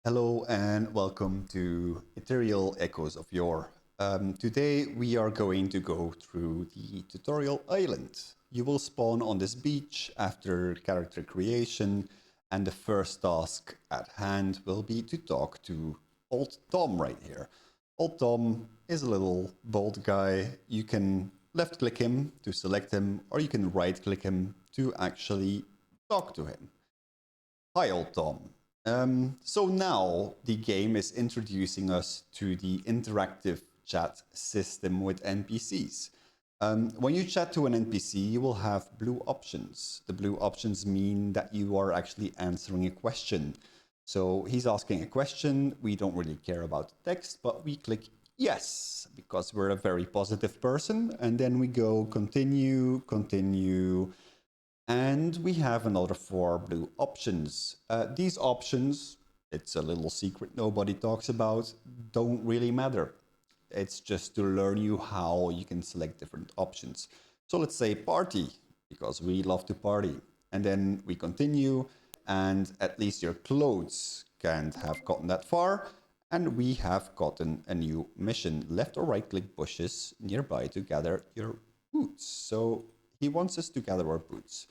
Hello and welcome to Ethyrial Echoes of Yore. Today we are going to go through the tutorial island. You will spawn on this beach after character creation, and the first task at hand will be to talk to Old Tom right here. Old Tom is a little bald guy. You can left click him to select him, or you can right click him to actually talk to him. Hi Old Tom. So now the game is introducing us to the interactive chat system with NPCs. When you chat to an NPC, you will have blue options. The blue options mean that you are actually answering a question. So he's asking a question. We don't really care about the text, but we click yes, because we're a very positive person. And then we go continue, continue. And we have another 4 blue options. These options, it's a little secret nobody talks about, don't really matter. It's just to learn you how you can select different options. So let's say party, because we love to party. And then we continue, and at least your clothes can't have gotten that far. And we have gotten a new mission. Left or right click bushes nearby to gather your boots. So he wants us to gather our boots.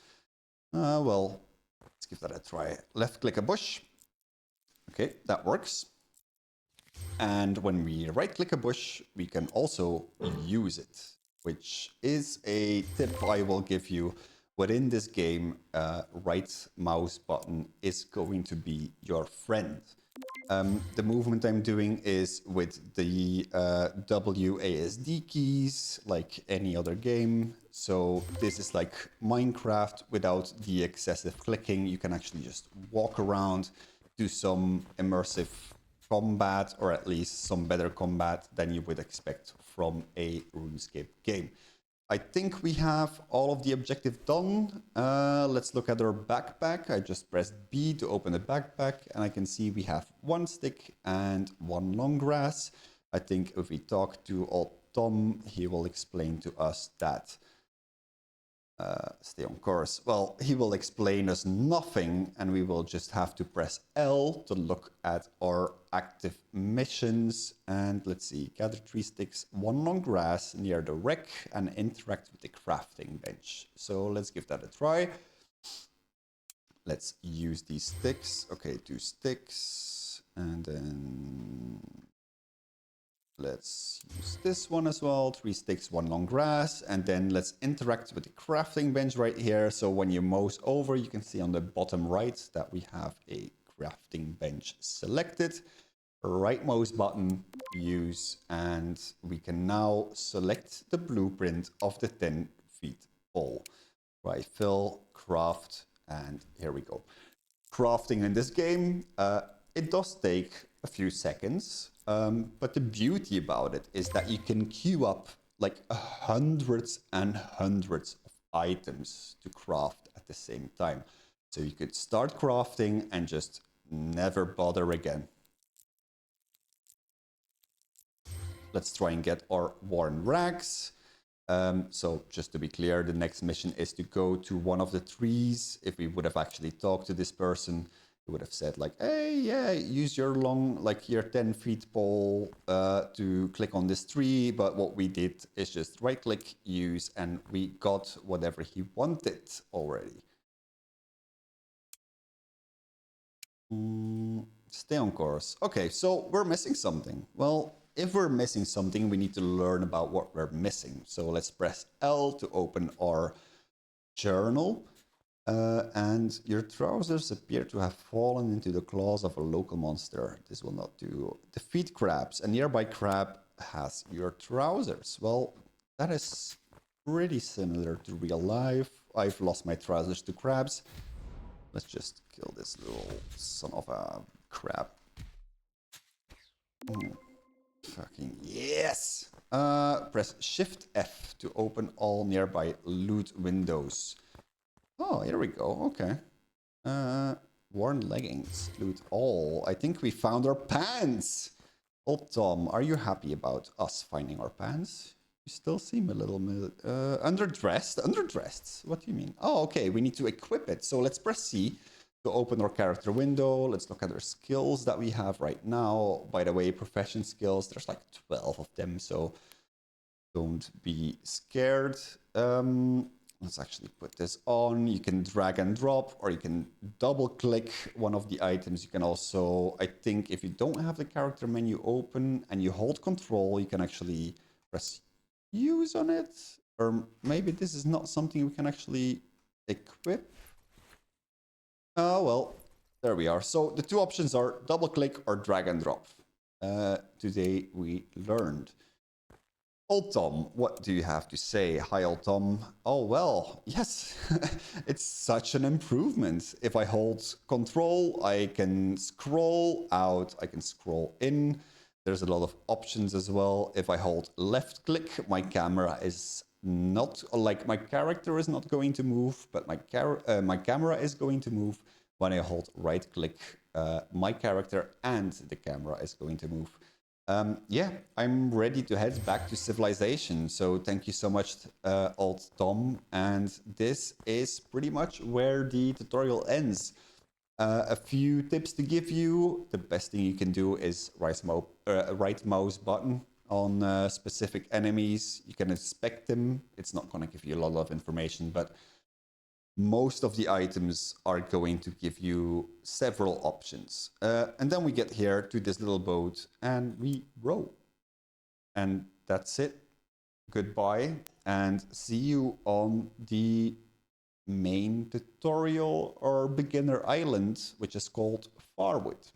Well, let's give that a try. Left click a bush. Okay, that works. And when we right click a bush, we can also use it, which is a tip I will give you. Within this game, right mouse button is going to be your friend. The movement I'm doing is with the WASD keys, like any other game. So this is like Minecraft without the excessive clicking. You can actually just walk around, do some immersive combat, or at least some better combat than you would expect from a RuneScape game. I think we have all of the objective done. Let's look at our backpack. I just pressed B to open the backpack, and I can see we have 1 stick and 1 long grass. I think if we talk to Old Tom, he will explain to us that. Stay on course. Well, he will explain us nothing, and we will just have to press L to look at our active missions. And let's see, gather 3 sticks, 1 long grass near the wreck, and interact with the crafting bench. So let's give that a try. Let's use these sticks. Okay, 2 sticks, and then let's use this one as well. 3 sticks, 1 long grass. And then let's interact with the crafting bench right here. So when you mouse over, you can see on the bottom right that we have a crafting bench selected. Right mouse button, use, and we can now select the blueprint of the 10 feet pole. Right, fill, craft, and here we go. Crafting in this game, it does take a few seconds. But the beauty about it is that you can queue up like hundreds and hundreds of items to craft at the same time. So you could start crafting and just never bother again. Let's try and get our worn rags. So just to be clear, the next mission is to go to one of the trees. If we would have actually talked to this person, he would have said like, hey, yeah, use your your 10 feet pole to click on this tree. But what we did is just right click, use, and we got whatever he wanted already. Stay on course. Okay, so we're missing something. Well, if we're missing something, we need to learn about what we're missing. So let's press L to open our journal. And your trousers appear to have fallen into the claws of a local monster. This will not do. Defeat crabs. A nearby crab has your trousers. Well, that is pretty similar to real life. I've lost my trousers to crabs. Let's just kill this little son of a crab. Fucking yes! Press Shift F to open all nearby loot windows. Oh, here we go. Okay. Worn leggings. Loot all. I think we found our pants. Old Tom, are you happy about us finding our pants? You still seem a little underdressed. Underdressed? What do you mean? Oh, okay. We need to equip it. So let's press C To open our character window, let's look at our skills that we have right now. By the way, profession skills, there's like 12 of them, so don't be scared. Let's actually put this on. You can drag and drop, or you can double click one of the items. You can also, I think if you don't have the character menu open and you hold control, you can actually press use on it. Or maybe this is not something we can actually equip. Oh, well, there we are. So the two options are double click or drag and drop. Today we learned. Old Tom, what do you have to say? Hi, Old Tom. Oh, well, yes, it's such an improvement. If I hold control, I can scroll out, I can scroll in. There's a lot of options as well. If I hold left click, my camera is not, like my character is not going to move, but my camera is going to move. When I hold right click, my character and the camera is going to move. Yeah, I'm ready to head back to civilization. So thank you so much, Old Tom. And this is pretty much where the tutorial ends. A few tips to give you. The best thing you can do is right mouse button on specific enemies. You can inspect them. It's not going to give you a lot of information, but most of the items are going to give you several options. And then we get here to this little boat and we row. And that's it. Goodbye and see you on the main tutorial or beginner island, which is called Farwood.